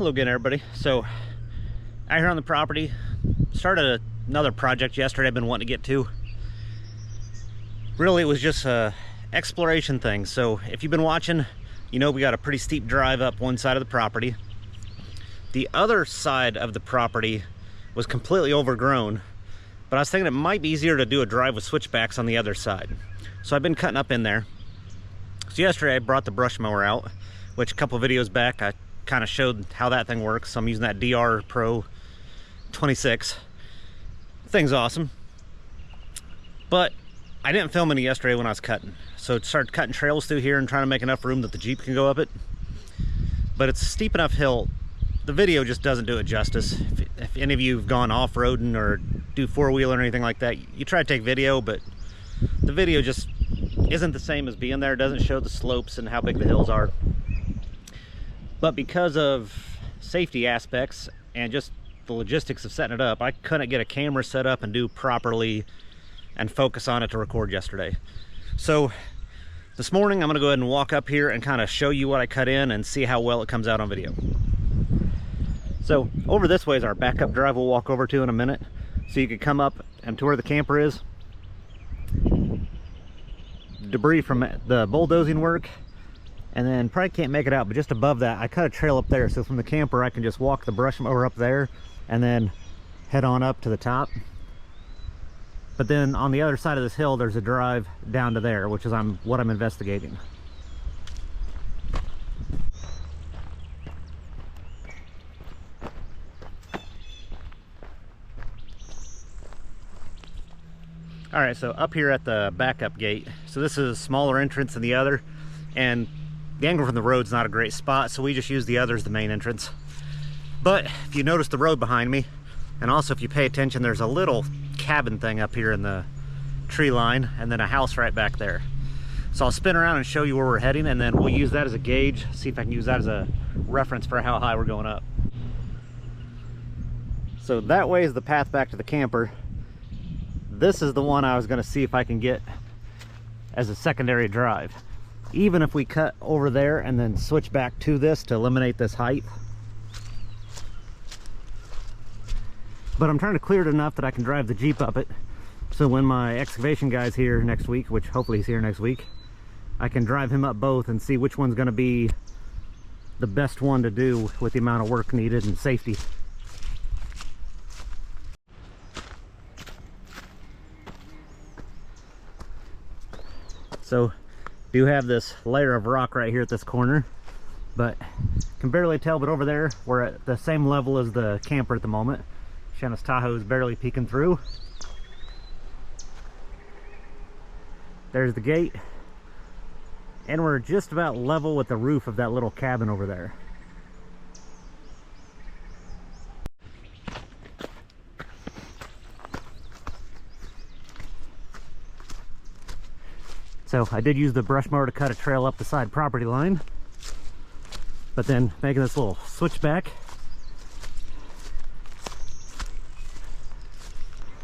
Hello again, everybody. So out here on the property, started another project yesterday I've been wanting to get to. Really, it was just a exploration thing. So if you've been watching, you know we got a pretty steep drive up one side of the property. The other side of the property was completely overgrown, but I was thinking it might be easier to do a drive with switchbacks on the other side. So I've been cutting up in there. So yesterday I brought the brush mower out, which a couple videos back I kind of showed how that thing works. So I'm using that DR Pro 26. Thing's awesome. But I didn't film any yesterday when I was cutting. So it started cutting trails through here and trying to make enough room that the Jeep can go up it. But it's a steep enough hill. The video just doesn't do it justice. If any of you have gone off-roading or do four-wheel or anything like that, you try to take video, but the video just isn't the same as being there. It doesn't show the slopes and how big the hills are. But because of safety aspects and just the logistics of setting it up, I couldn't get a camera set up and do properly and focus on it to record yesterday. So this morning I'm going to go ahead and walk up here and kind of show you what I cut in and see how well it comes out on video. So over this way is our backup drive we'll walk over to in a minute. So you can come up and to where the camper is. Debris from the bulldozing work, and then probably can't make it out, but just above that I cut a trail up there, so from the camper I can just walk the brush mower up there and then head on up to the top. But then on the other side of this hill there's a drive down to there, which is what I'm investigating. All right, so up here at the backup gate, so this is a smaller entrance than the other, and the angle from the road's not a great spot, so we just use the other as the main entrance. But if you notice the road behind me, and also if you pay attention, there's a little cabin thing up here in the tree line, and then a house right back there. So I'll spin around and show you where we're heading, and then we'll use that as a gauge, see if I can use that as a reference for how high we're going up. So that way is the path back to the camper. This is the one I was going to see if I can get as a secondary drive. Even if we cut over there and then switch back to this to eliminate this height. But I'm trying to clear it enough that I can drive the Jeep up it. So when my excavation guy's here next week, which hopefully he's here next week, I can drive him up both and see which one's going to be the best one to do with the amount of work needed and safety. So do have this layer of rock right here at this corner, but can barely tell, but over there we're at the same level as the camper at the moment. Shanna's Tahoe is barely peeking through. There's the gate, and we're just about level with the roof of that little cabin over there. So I did use the brush mower to cut a trail up the side property line, but then making this little switchback.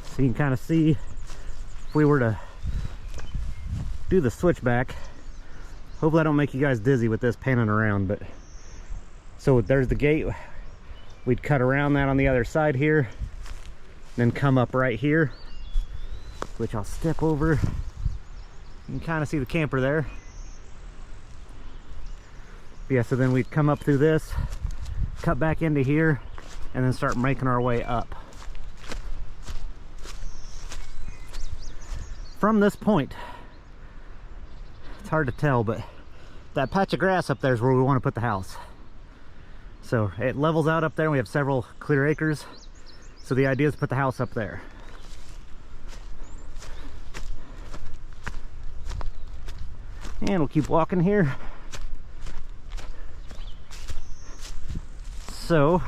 So you can kind of see if we were to do the switchback. Hopefully I don't make you guys dizzy with this panning around, but so there's the gate. We'd cut around that on the other side here, then come up right here, which I'll step over. You can kind of see the camper there. But yeah, so then we'd come up through this, cut back into here, and then start making our way up. From this point, it's hard to tell, but that patch of grass up there is where we want to put the house. So it levels out up there, and we have several clear acres. So the idea is to put the house up there. And we'll keep walking here. So,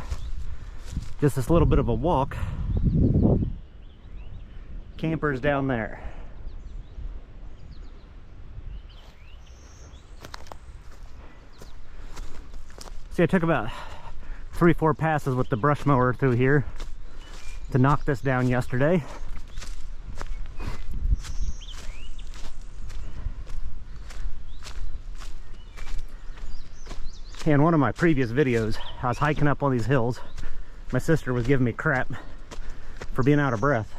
just this little bit of a walk. Camper's down there. See, I took about 3-4 passes with the brush mower through here to knock this down yesterday. In one of my previous videos, I was hiking up on these hills. My sister was giving me crap for being out of breath.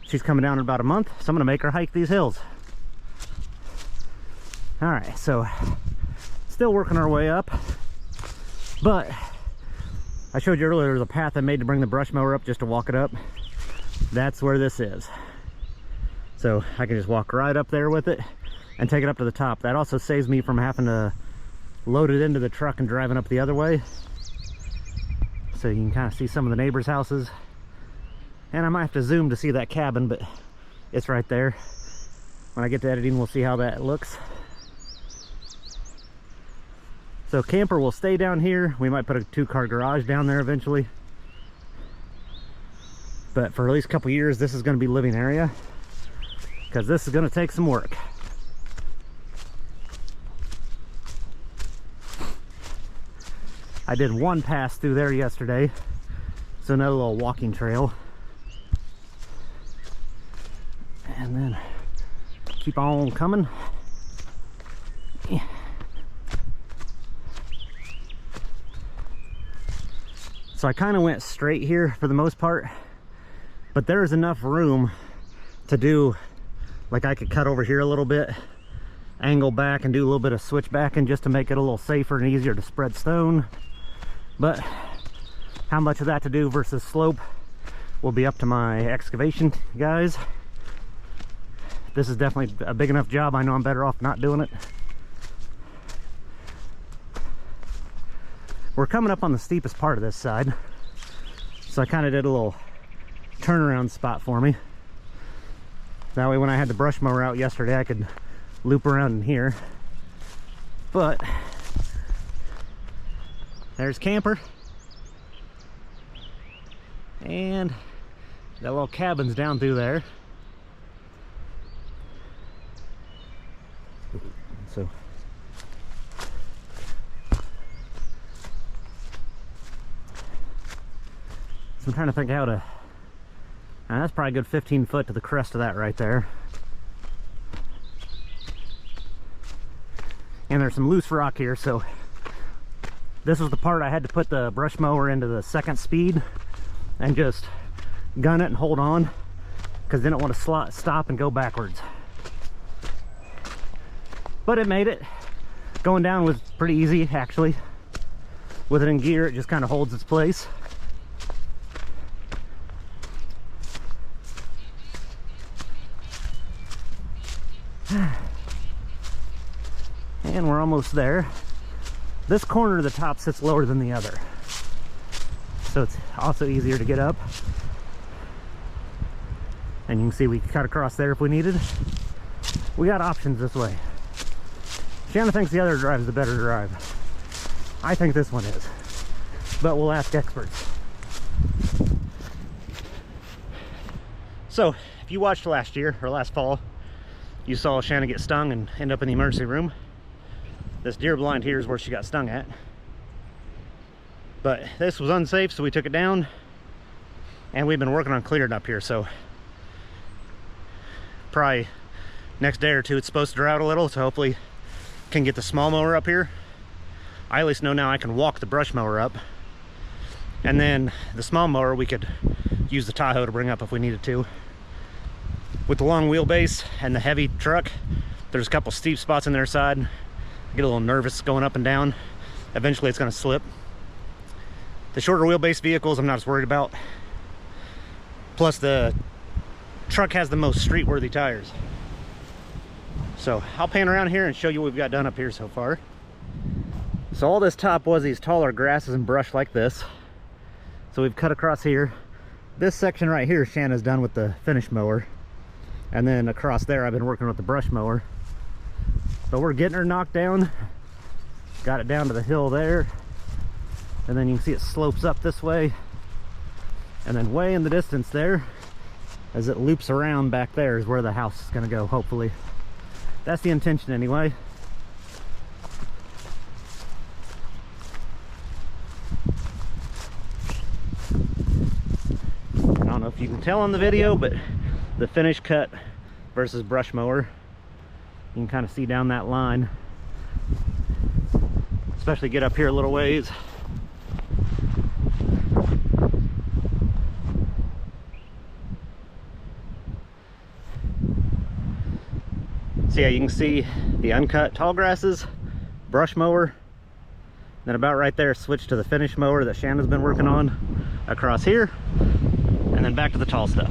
She's coming down in about a month, so I'm gonna make her hike these hills. All right, so still working our way up, but I showed you earlier the path I made to bring the brush mower up just to walk it up. That's where this is. So I can just walk right up there with it and take it up to the top. That also saves me from having to load it into the truck and driving up the other way. So you can kind of see some of the neighbors' houses. And I might have to zoom to see that cabin, but it's right there. When I get to editing, we'll see how that looks. So camper will stay down here. We might put a 2-car garage down there eventually. But for at least a couple years, this is going to be living area, because this is going to take some work. I did one pass through there yesterday, so another little walking trail. And then keep on coming. Yeah. So I kind of went straight here for the most part, but there's enough room to do, like I could cut over here a little bit, angle back and do a little bit of switchbacking just to make it a little safer and easier to spread stone. But how much of that to do versus slope will be up to my excavation guys. This is definitely a big enough job. I know I'm better off not doing it. We're coming up on the steepest part of this side, so I kind of did a little turnaround spot for me. That way when I had the brush mower out yesterday, I could loop around in here. But there's camper, and that little cabin's down through there. So I'm trying to think how to, that's probably a good 15 foot to the crest of that right there. And there's some loose rock here, so this was the part I had to put the brush mower into the second speed and just gun it and hold on, because then it want to stop and go backwards. But it made it. Going down was pretty easy, actually. With it in gear, it just kind of holds its place. And we're almost there. This corner of the top sits lower than the other, so it's also easier to get up. And you can see we can cut across there if we needed. We got options this way. Shanna thinks the other drive is the better drive. I think this one is, but we'll ask experts. So if you watched last year or last fall, you saw Shanna get stung and end up in the emergency room. This deer blind here is where she got stung at. But this was unsafe, so we took it down, and we've been working on clearing it up here. So probably next day or two it's supposed to dry out a little, so hopefully can get the small mower up here. I at least know now I can walk the brush mower up, and then the small mower we could use the Tahoe to bring up if we needed to. With the long wheelbase and the heavy truck, there's a couple steep spots on their side. I get a little nervous going up and down. Eventually it's going to slip. The shorter wheelbase vehicles I'm not as worried about. Plus the truck has the most street-worthy tires. So I'll pan around here and show you what we've got done up here so far. So all this top was these taller grasses and brush like this. So we've cut across here. This section right here Shanna's done with the finish mower. And then across there I've been working with the brush mower. But we're getting her knocked down. Got it down to the hill there. And then you can see it slopes up this way. And then way in the distance there, as it loops around back there, is where the house is gonna go, hopefully. That's the intention anyway. I don't know if you can tell on the video, but the finish cut versus brush mower, you can kind of see down that line. especially get up here a little ways. So yeah, you can see the uncut tall grasses, brush mower, then about right there switch to the finish mower that Shanna's been working on across here, and then back to the tall stuff.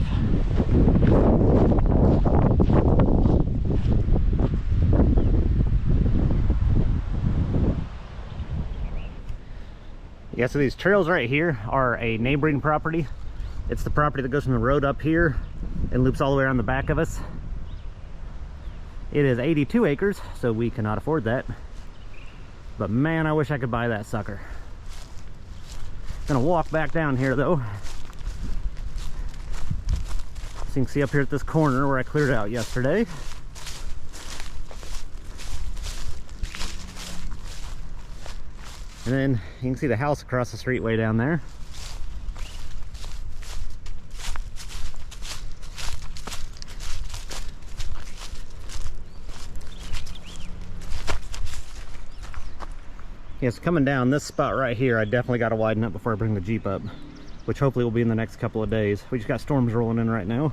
Yeah, so these trails right here are a neighboring property. It's the property that goes from the road up here and loops all the way around the back of us. It is 82 acres, so we cannot afford that. But man, I wish I could buy that sucker. Gonna walk back down here though. So you can see up here at this corner where I cleared out yesterday. And then you can see the house across the street way down there. Yes, coming down this spot right here, I definitely got to widen up before I bring the Jeep up, which hopefully will be in the next couple of days. We just got storms rolling in right now.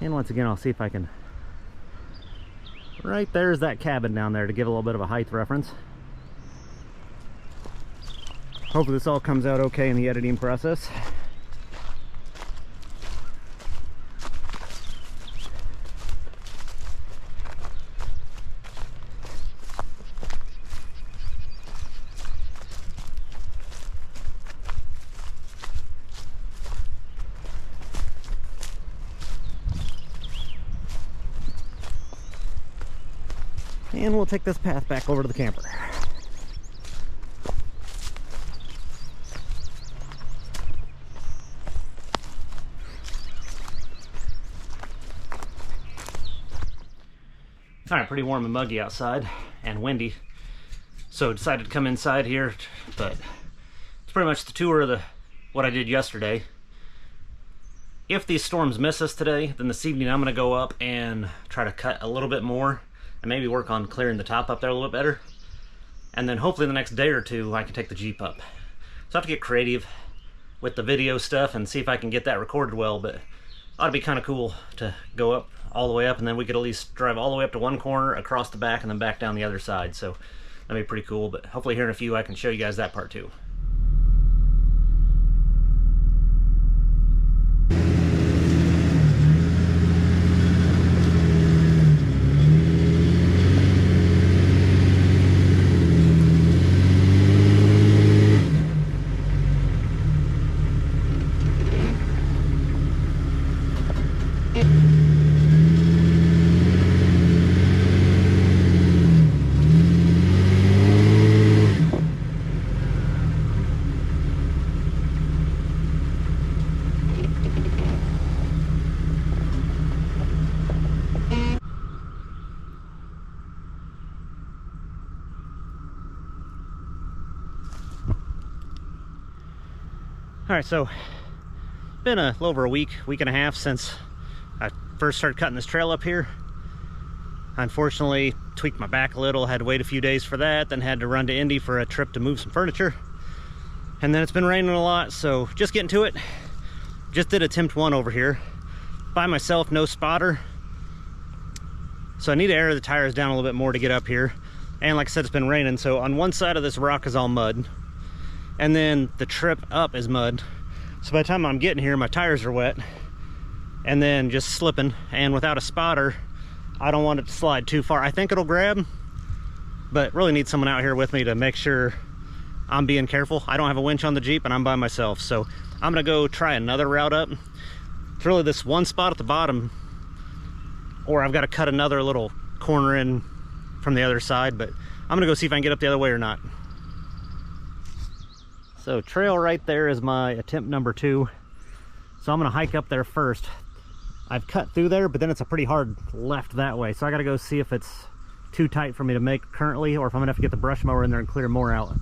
And once again, I'll see if I can... Right there's that cabin down there to give a little bit of a height reference. Hopefully this all comes out okay in the editing process. And we'll take this path back over to the camper. Alright, pretty warm and muggy outside and windy, so decided to come inside here, but it's pretty much the tour of what I did yesterday. If these storms miss us today, then this evening I'm going to go up and try to cut a little bit more and maybe work on clearing the top up there a little bit better, and then hopefully the next day or two I can take the Jeep up. So I have to get creative with the video stuff and see if I can get that recorded well, but it ought to be kind of cool to go up all the way up, and then we could at least drive all the way up to one corner, across the back, and then back down the other side. So that'd be pretty cool, but hopefully here in a few I can show you guys that part too. Alright, so been a little over a week and a half since I first started cutting this trail up here. I unfortunately tweaked my back a little, had to wait a few days for that, then had to run to Indy for a trip to move some furniture. And then it's been raining a lot, so just getting to it. Just did attempt one over here. By myself, no spotter. So I need to air the tires down a little bit more to get up here. And like I said, it's been raining, so on one side of this rock is all mud. And then the trip up is mud. So by the time I'm getting here, my tires are wet and then just slipping, and without a spotter I don't want it to slide too far. I think it'll grab, but really need someone out here with me to make sure I'm being careful. I don't have a winch on the Jeep and I'm by myself, so I'm gonna go try another route up. It's really this one spot at the bottom, or I've got to cut another little corner in from the other side, but I'm gonna go see if I can get up the other way or not. So trail right there is my attempt number 2. So I'm gonna hike up there first. I've cut through there, but then it's a pretty hard left that way. So I gotta go see if it's too tight for me to make currently, or if I'm gonna have to get the brush mower in there and clear more out.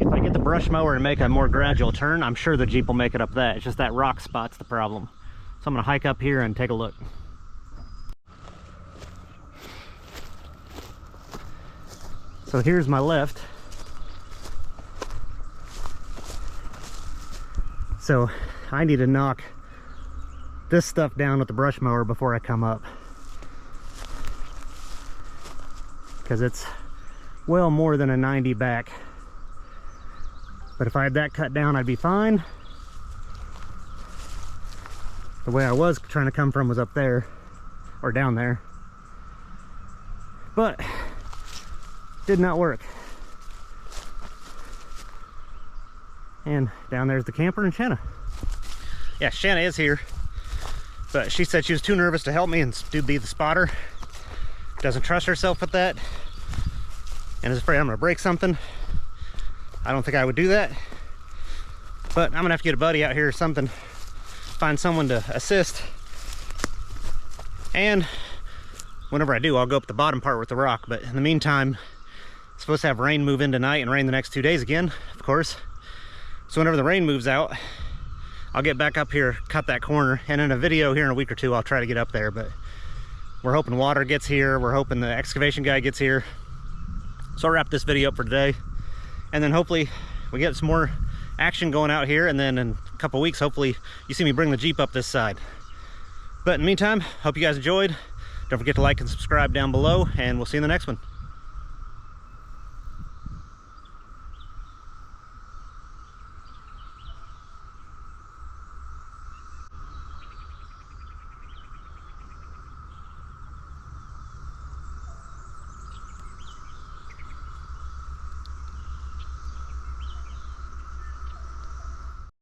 If I get the brush mower and make a more gradual turn, I'm sure the Jeep will make it up that. It's just that rock spot's the problem. So I'm gonna hike up here and take a look. So here's my left. So I need to knock this stuff down with the brush mower before I come up, because it's well more than a 90 back. But if I had that cut down, I'd be fine. The way I was trying to come from was up there, or down there, but did not work. And down there's the camper and Shanna. Yeah, Shanna is here, but she said she was too nervous to help me and be the spotter. Doesn't trust herself with that, and is afraid I'm gonna break something. I don't think I would do that, but I'm gonna have to get a buddy out here or something, find someone to assist. And whenever I do, I'll go up the bottom part with the rock. But in the meantime, it's supposed to have rain move in tonight and rain the next 2 days again, of course. So whenever the rain moves out, I'll get back up here, cut that corner, and in a video here in a week or two, I'll try to get up there. But we're hoping water gets here. We're hoping the excavation guy gets here. So I'll wrap this video up for today. And then hopefully we get some more action going out here. And then in a couple weeks, hopefully you see me bring the Jeep up this side. But in the meantime, hope you guys enjoyed. Don't forget to like and subscribe down below, and we'll see you in the next one.